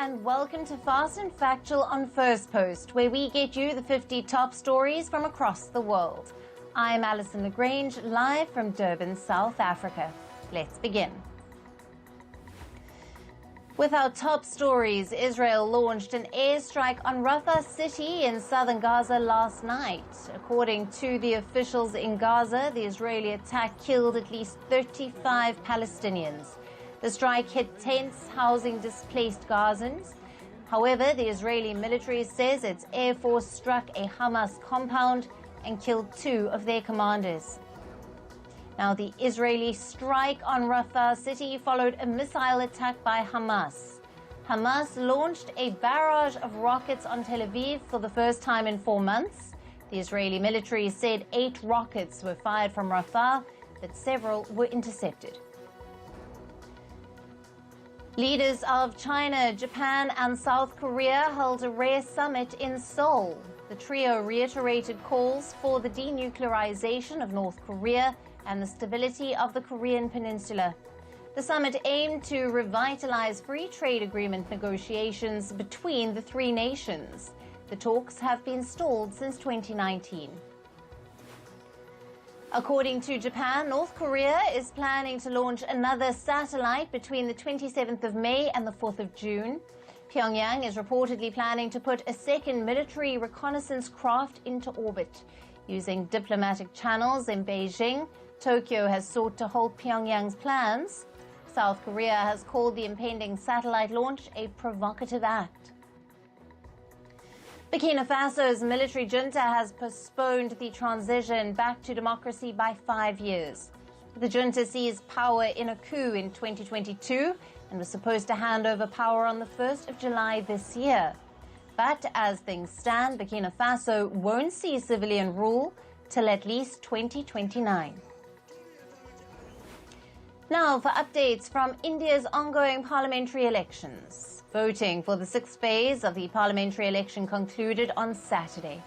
and welcome to Fast and Factual on Firstpost, where we get you the 50 top stories from across the world. I'm Alison Lagrange, live from Durban, South Africa. Let's begin. With our top stories, Israel launched an airstrike on Rafah city in southern Gaza last night. According to the officials in Gaza, the Israeli attack killed at least 35 Palestinians. The strike hit tents housing displaced Gazans. However, the Israeli military says its air force struck a Hamas compound and killed 2 of their commanders. Now, the Israeli strike on Rafah city followed a missile attack by Hamas. Hamas launched a barrage of rockets on Tel Aviv for the first time in 4 months. The Israeli military said 8 rockets were fired from Rafah, but several were intercepted. Leaders of China, Japan and South Korea held a rare summit in Seoul. The trio reiterated calls for the denuclearization of North Korea and the stability of the Korean Peninsula. The summit aimed to revitalize free trade agreement negotiations between the 3 nations. The talks have been stalled since 2019. According to Japan, North Korea is planning to launch another satellite between the 27th of May and the 4th of June. Pyongyang is reportedly planning to put a second military reconnaissance craft into orbit. Using diplomatic channels in Beijing, Tokyo has sought to halt Pyongyang's plans. South Korea has called the impending satellite launch a provocative act. Burkina Faso's military junta has postponed the transition back to democracy by 5 years. The junta seized power in a coup in 2022 and was supposed to hand over power on the 1st of July this year. But as things stand, Burkina Faso won't see civilian rule till at least 2029. Now for updates from India's ongoing parliamentary elections. Voting for the 6th phase of the parliamentary election concluded on Saturday.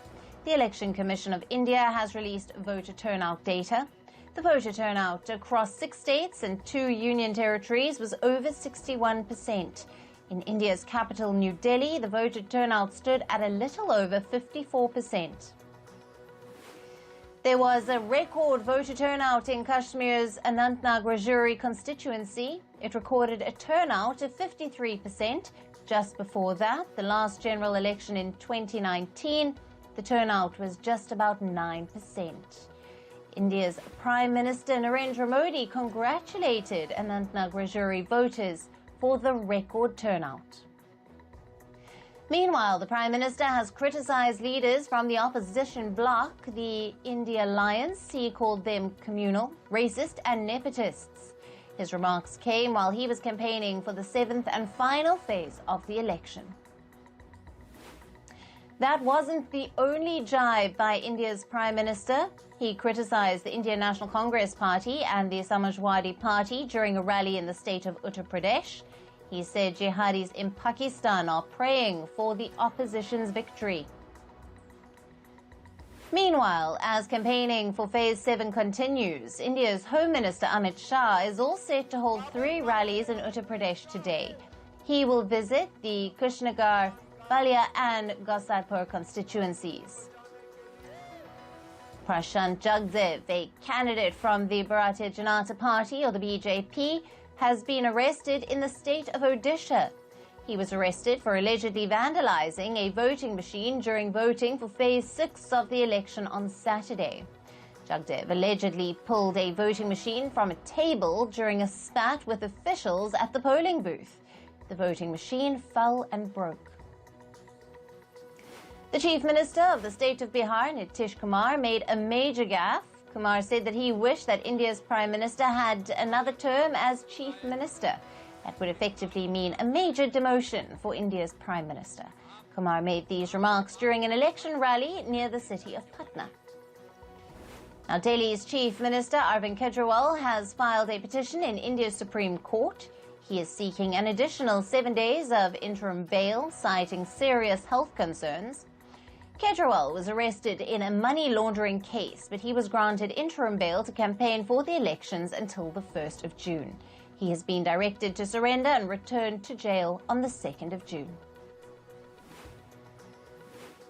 The Election Commission of India has released voter turnout data. The voter turnout across 6 states and 2 union territories was over 61%. In India's capital, New Delhi, the voter turnout stood at a little over 54%. There was a record voter turnout in Kashmir's Anantnag Rajouri constituency. It recorded a turnout of 53%. Just before that, the last general election in 2019, the turnout was just about 9%. India's Prime Minister Narendra Modi congratulated Anantnag Rajouri voters for the record turnout. Meanwhile, the Prime Minister has criticized leaders from the opposition bloc, the India Alliance. He called them communal, racist and nepotists. His remarks came while he was campaigning for the 7th and final phase of the election. That wasn't the only jibe by India's Prime Minister. He criticized the Indian National Congress Party and the Samajwadi Party during a rally in the state of Uttar Pradesh. He said jihadis in Pakistan are praying for the opposition's victory. Meanwhile, as campaigning for Phase 7 continues, India's Home Minister Amit Shah is all set to hold 3 rallies in Uttar Pradesh today. He will visit the Kushinagar, Balia and Gosipur constituencies. Prashant Jagdev, a candidate from the Bharatiya Janata Party or the BJP, has been arrested in the state of Odisha. He was arrested for allegedly vandalizing a voting machine during voting for Phase 6 of the election on Saturday. Jagdev allegedly pulled a voting machine from a table during a spat with officials at the polling booth. The voting machine fell and broke. The Chief Minister of the state of Bihar, Nitish Kumar, made a major gaffe. Kumar said that he wished that India's Prime Minister had another term as Chief Minister. That would effectively mean a major demotion for India's Prime Minister. Kumar made these remarks during an election rally near the city of Patna. Now, Delhi's Chief Minister Arvind Kejriwal has filed a petition in India's Supreme Court. He is seeking an additional 7 days of interim bail, citing serious health concerns. Kejriwal was arrested in a money laundering case, but he was granted interim bail to campaign for the elections until the 1st of June. He has been directed to surrender and returned to jail on the 2nd of June.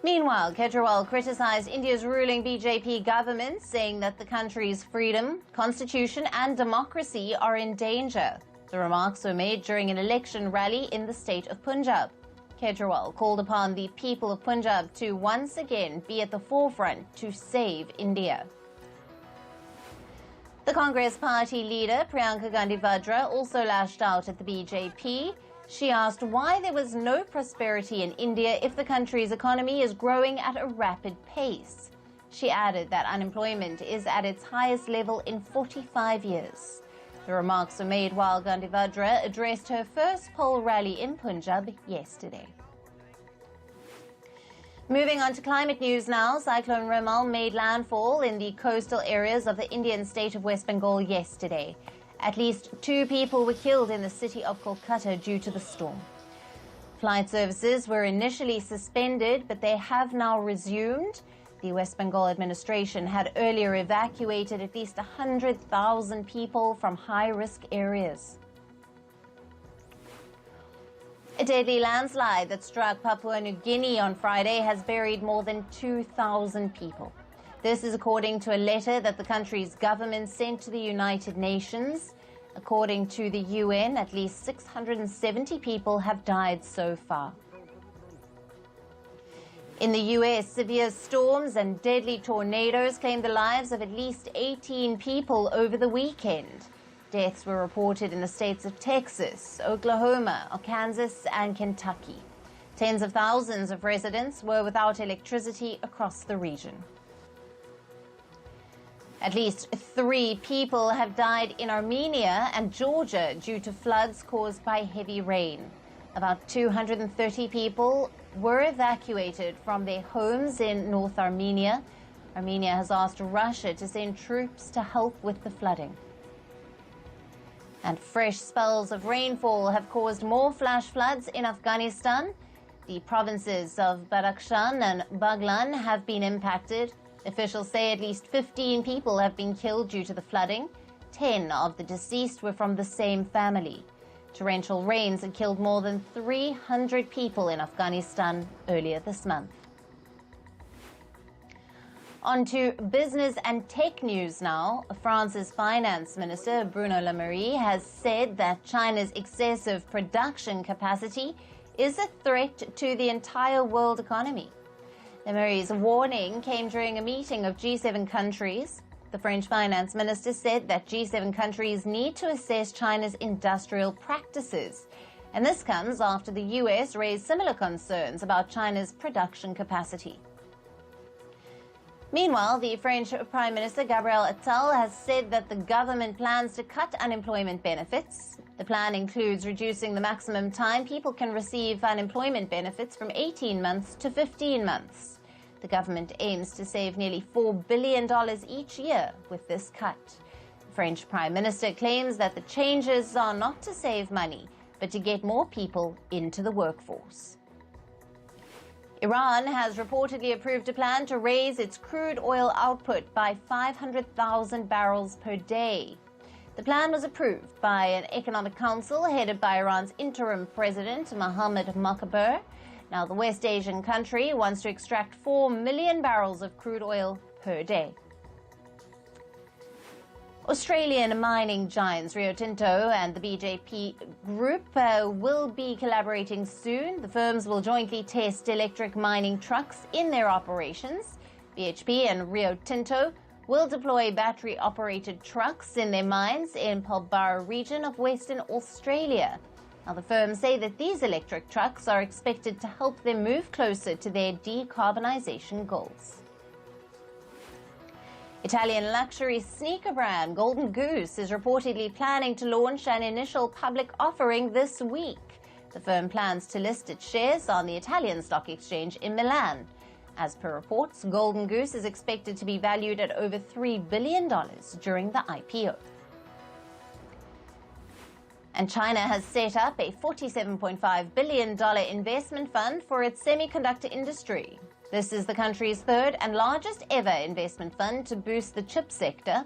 Meanwhile, Kejriwal criticized India's ruling BJP government, saying that the country's freedom, constitution and democracy are in danger. The remarks were made during an election rally in the state of Punjab. Kejriwal called upon the people of Punjab to once again be at the forefront to save India. The Congress party leader, Priyanka Gandhi Vadra, also lashed out at the BJP. She asked why there was no prosperity in India if the country's economy is growing at a rapid pace. She added that unemployment is at its highest level in 45 years. The remarks were made while Gandhi Vadra addressed her first poll rally in Punjab yesterday. Moving on to climate news now, Cyclone Remal made landfall in the coastal areas of the Indian state of West Bengal yesterday. At least 2 people were killed in the city of Kolkata due to the storm. Flight services were initially suspended, but they have now resumed. The West Bengal administration had earlier evacuated at least 100,000 people from high-risk areas. A deadly landslide that struck Papua New Guinea on Friday has buried more than 2,000 people. This is according to a letter that the country's government sent to the United Nations. According to the UN, at least 670 people have died so far. In the US, severe storms and deadly tornadoes claimed the lives of at least 18 people over the weekend. Deaths were reported in the states of Texas, Oklahoma, Arkansas, and Kentucky. Tens of thousands of residents were without electricity across the region. At least 3 people have died in Armenia and Georgia due to floods caused by heavy rain. About 230 people were evacuated from their homes in North Armenia. Armenia has asked Russia to send troops to help with the flooding. And fresh spells of rainfall have caused more flash floods in Afghanistan. The provinces of Badakhshan and Baghlan have been impacted. Officials say at least 15 people have been killed due to the flooding. 10 of the deceased were from the same family. Torrential rains had killed more than 300 people in Afghanistan earlier this month. On to business and tech news now. France's finance minister, Bruno Le Maire, has said that China's excessive production capacity is a threat to the entire world economy. Le Maire's warning came during a meeting of G7 countries. The French finance minister said that G7 countries need to assess China's industrial practices. And this comes after the US raised similar concerns about China's production capacity. Meanwhile, the French Prime Minister Gabriel Attal has said that the government plans to cut unemployment benefits. The plan includes reducing the maximum time people can receive unemployment benefits from 18 months to 15 months. The government aims to save nearly $4 billion each year with this cut. The French Prime Minister claims that the changes are not to save money, but to get more people into the workforce. Iran has reportedly approved a plan to raise its crude oil output by 500,000 barrels per day. The plan was approved by an economic council headed by Iran's interim president, Mohammad Mokhtari. Now, the West Asian country wants to extract 4 million barrels of crude oil per day. Australian mining giants Rio Tinto and the BJP Group will be collaborating soon. The firms will jointly test electric mining trucks in their operations. BHP and Rio Tinto will deploy battery-operated trucks in their mines in Pilbara region of Western Australia. Now, the firms say that these electric trucks are expected to help them move closer to their decarbonisation goals. Italian luxury sneaker brand Golden Goose is reportedly planning to launch an initial public offering this week. The firm plans to list its shares on the Italian stock exchange in Milan. As per reports, Golden Goose is expected to be valued at over $3 billion during the IPO. And China has set up a $47.5 billion investment fund for its semiconductor industry. This is the country's third and largest ever investment fund to boost the chip sector.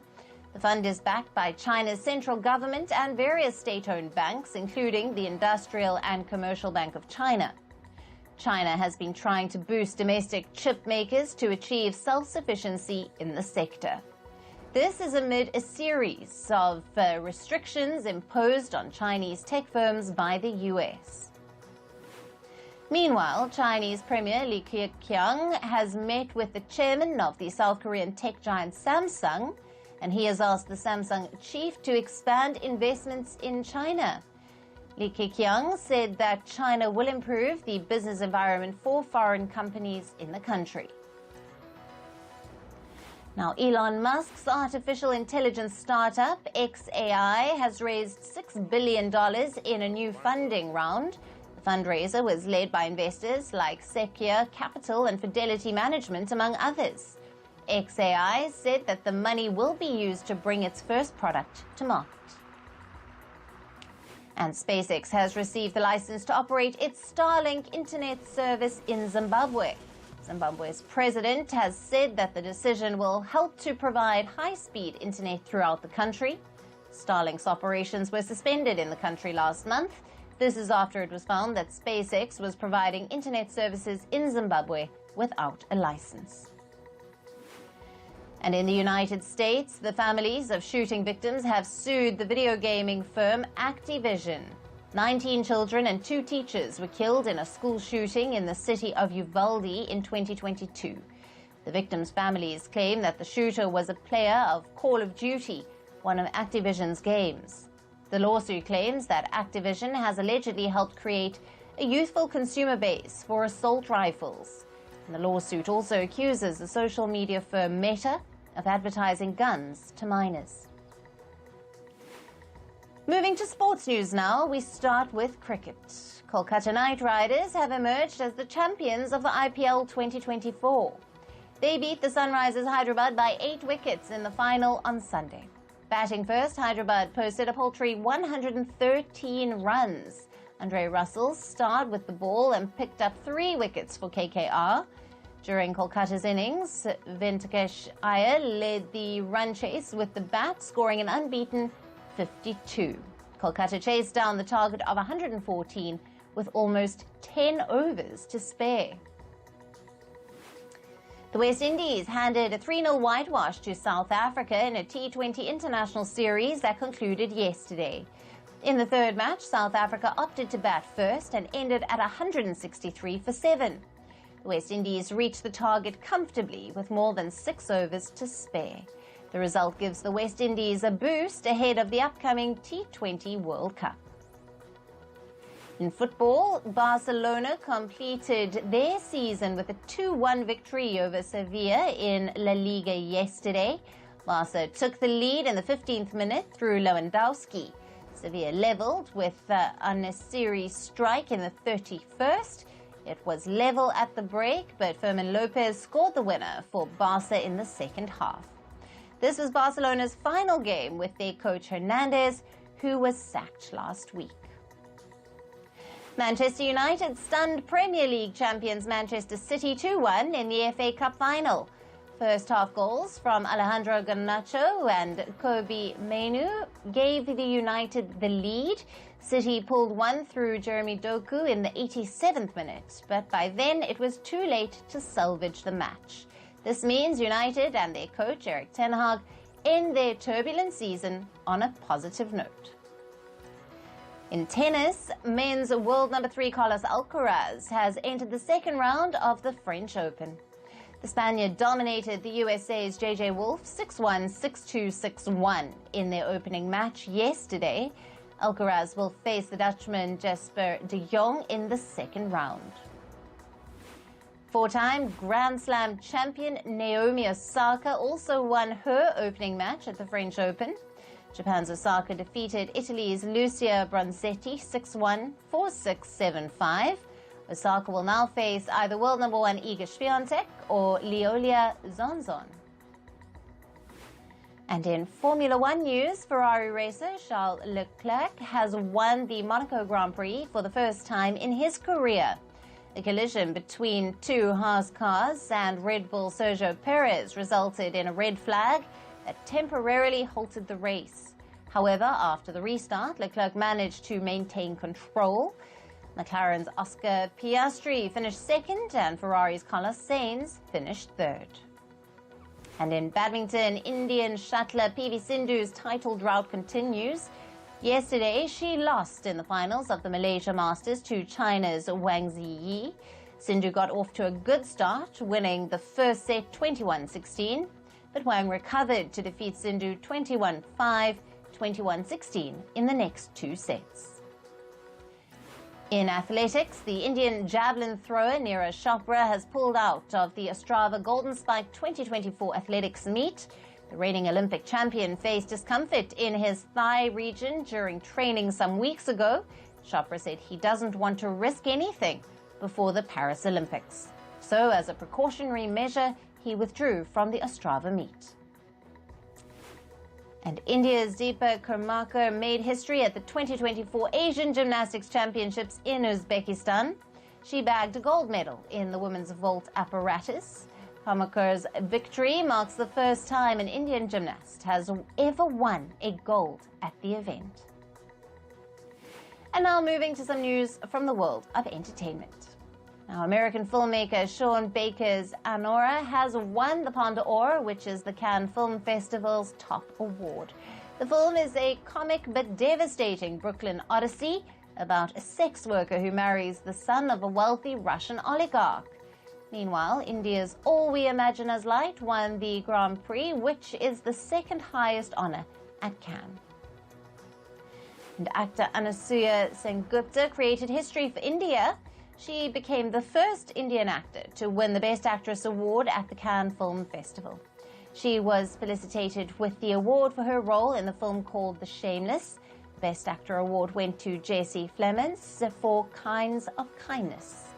The fund is backed by China's central government and various state-owned banks, including the Industrial and Commercial Bank of China. China has been trying to boost domestic chip makers to achieve self-sufficiency in the sector. This is amid a series of restrictions imposed on Chinese tech firms by the US. Meanwhile, Chinese Premier Li Keqiang has met with the chairman of the South Korean tech giant Samsung, and he has asked the Samsung chief to expand investments in China. Li Keqiang said that China will improve the business environment for foreign companies in the country. Now, Elon Musk's artificial intelligence startup, XAI, has raised $6 billion in a new funding round. The fundraiser was led by investors like Sequoia Capital and Fidelity Management, among others. XAI said that the money will be used to bring its first product to market. And SpaceX has received the license to operate its Starlink internet service in Zimbabwe. Zimbabwe's president has said that the decision will help to provide high-speed internet throughout the country. Starlink's operations were suspended in the country last month. This is after it was found that SpaceX was providing internet services in Zimbabwe without a license. And in the United States, the families of shooting victims have sued the video gaming firm Activision. 19 children and 2 teachers were killed in a school shooting in the city of Uvalde in 2022. The victims' families claim that the shooter was a player of Call of Duty, one of Activision's games. The lawsuit claims that Activision has allegedly helped create a youthful consumer base for assault rifles. And the lawsuit also accuses the social media firm Meta of advertising guns to minors. Moving to sports news now, we start with cricket. Kolkata Knight Riders have emerged as the champions of the IPL 2024. They beat the Sunrisers Hyderabad by 8 wickets in the final on Sunday. Batting first, Hyderabad posted a paltry 113 runs. Andre Russell starred with the ball and picked up 3 wickets for KKR. During Kolkata's innings, Venkatesh Iyer led the run chase with the bat, scoring an unbeaten 52. Kolkata chased down the target of 114 with almost 10 overs to spare. The West Indies handed a 3-0 whitewash to South Africa in a T20 international series that concluded yesterday. In the third match, South Africa opted to bat first and ended at 163 for 7. The West Indies reached the target comfortably with more than 6 overs to spare. The result gives the West Indies a boost ahead of the upcoming T20 World Cup. In football, Barcelona completed their season with a 2-1 victory over Sevilla in La Liga yesterday. Barca took the lead in the 15th minute through Lewandowski. Sevilla levelled with Al-Nassiri strike in the 31st. It was level at the break, but Fermin Lopez scored the winner for Barca in the second half. This was Barcelona's final game with their coach Hernandez, who was sacked last week. Manchester United stunned Premier League champions Manchester City 2-1 in the FA Cup final. First half goals from Alejandro Garnacho and Kobe Mainoo gave the United the lead. City pulled one through Jeremy Doku in the 87th minute, but by then it was too late to salvage the match. This means United and their coach Erik ten Hag end their turbulent season on a positive note. In tennis, men's world number 3 Carlos Alcaraz has entered the second round of the French Open. The Spaniard dominated the USA's JJ Wolf 6-1, 6-2, 6-1 in their opening match yesterday. Alcaraz will face the Dutchman Jesper de Jong in the second round. 4-time Grand Slam champion Naomi Osaka also won her opening match at the French Open. Japan's Osaka defeated Italy's Lucia Bronzetti 6-1, 4-6, 7-5. Osaka will now face either world number 1 Iga Swiatek or Leolia Zonzon. And in Formula One news, Ferrari racer Charles Leclerc has won the Monaco Grand Prix for the first time in his career. A collision between 2 Haas cars and Red Bull Sergio Perez resulted in a red flag that temporarily halted the race. However, after the restart, Leclerc managed to maintain control. McLaren's Oscar Piastri finished second and Ferrari's Carlos Sainz finished third. And in badminton, Indian shuttler PV Sindhu's title drought continues. Yesterday, she lost in the finals of the Malaysia Masters to China's Wang Ziyi. Sindhu got off to a good start, winning the first set 21-16, but Wang recovered to defeat Sindhu 21-5, 21-16 in the next two sets. In athletics, the Indian javelin thrower Neeraj Chopra has pulled out of the Ostrava Golden Spike 2024 athletics meet. The reigning Olympic champion faced discomfort in his thigh region during training some weeks ago. Chopra said he doesn't want to risk anything before the Paris Olympics. So, as a precautionary measure, he withdrew from the Ostrava meet. And India's Deepa Karmakar made history at the 2024 Asian Gymnastics Championships in Uzbekistan. She bagged a gold medal in the women's vault apparatus. Karmakar's victory marks the first time an Indian gymnast has ever won a gold at the event. And now moving to some news from the world of entertainment. Now, American filmmaker Sean Baker's Anora has won the Palme d'Or, which is the Cannes Film Festival's top award. The film is a comic but devastating Brooklyn odyssey about a sex worker who marries the son of a wealthy Russian oligarch. Meanwhile, India's All We Imagine as Light won the Grand Prix, which is the second highest honor at Cannes. And actor Anasuya Sengupta created history for India. She became the first Indian actor to win the Best Actress award at the Cannes Film Festival. She was felicitated with the award for her role in the film called The Shameless. The Best Actor award went to Jesse Plemons for Kinds of Kindness.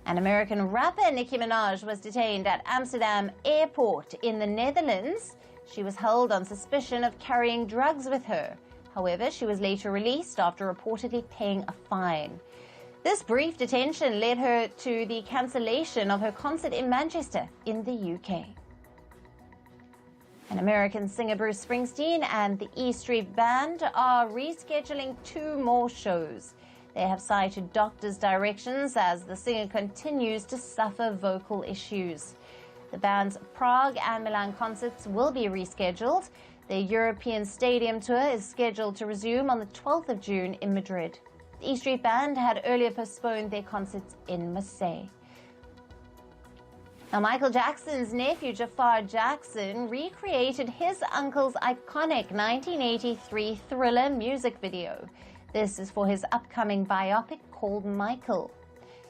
An American rapper, Nicki Minaj, was detained at Amsterdam airport in the Netherlands. She was held on suspicion of carrying drugs with her. However, she was later released after reportedly paying a fine. This brief detention led her to the cancellation of her concert in Manchester in the UK. An American singer Bruce Springsteen and the E Street Band are rescheduling 2 more shows. They have cited doctors' directions as the singer continues to suffer vocal issues. The band's Prague and Milan concerts will be rescheduled. The European Stadium Tour is scheduled to resume on the 12th of June in Madrid. The E Street Band had earlier postponed their concerts in Marseille. Now, Michael Jackson's nephew, Jafar Jackson, recreated his uncle's iconic 1983 Thriller music video. This is for his upcoming biopic called Michael.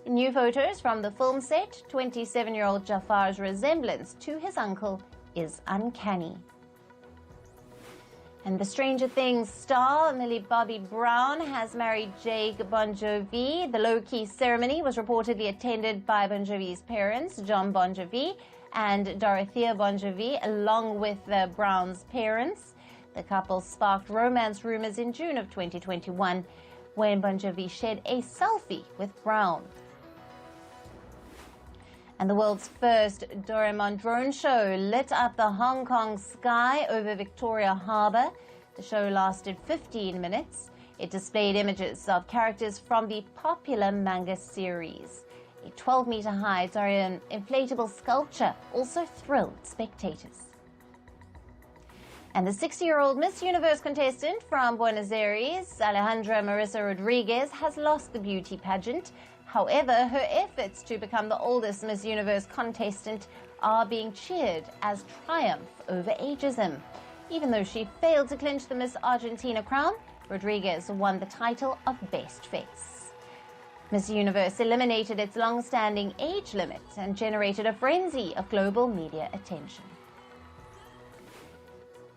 In new photos from the film set, 27-year-old Jafar's resemblance to his uncle is uncanny. And the Stranger Things star, Millie Bobby Brown, has married Jake Bon Jovi. The low-key ceremony was reportedly attended by Bon Jovi's parents, John Bon Jovi and Dorothea Bon Jovi, along with the Browns' parents. The couple sparked romance rumors in June of 2021 when Bon Jovi shared a selfie with Brown. And the world's first Doraemon drone show lit up the Hong Kong sky over Victoria Harbour. The show lasted 15 minutes. It displayed images of characters from the popular manga series. A 12-meter-high Doraemon inflatable sculpture also thrilled spectators. And the 60-year-old Miss Universe contestant from Buenos Aires, Alejandra Marissa Rodriguez, has lost the beauty pageant. However, her efforts to become the oldest Miss Universe contestant are being cheered as triumph over ageism. Even though she failed to clinch the Miss Argentina crown, Rodriguez won the title of Best Face. Miss Universe eliminated its long-standing age limit and generated a frenzy of global media attention.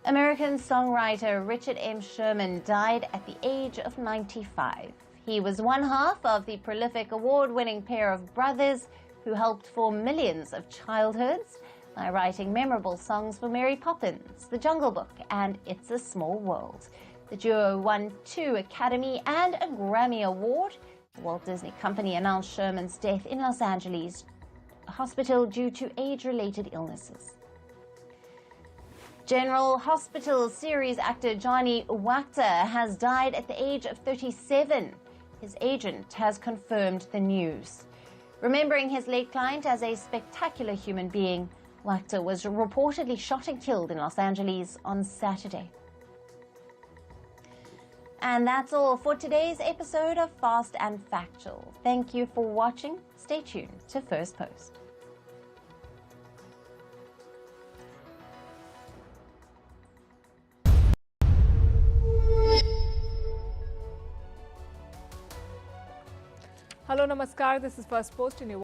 American songwriter Richard M. Sherman died at the age of 95. He was one half of the prolific award-winning pair of brothers who helped form millions of childhoods by writing memorable songs for Mary Poppins, The Jungle Book, and It's a Small World. The duo won 2 Academy and a Grammy Award. The Walt Disney Company announced Sherman's death in Los Angeles hospital due to age-related illnesses. General Hospital series actor Johnny Wachter has died at the age of 37. His agent has confirmed the news. Remembering his late client as a spectacular human being, Wachter was reportedly shot and killed in Los Angeles on Saturday. And that's all for today's episode of Fast and Factual. Thank you for watching. Stay tuned to First Post. Hello, namaskar. This is First Post and you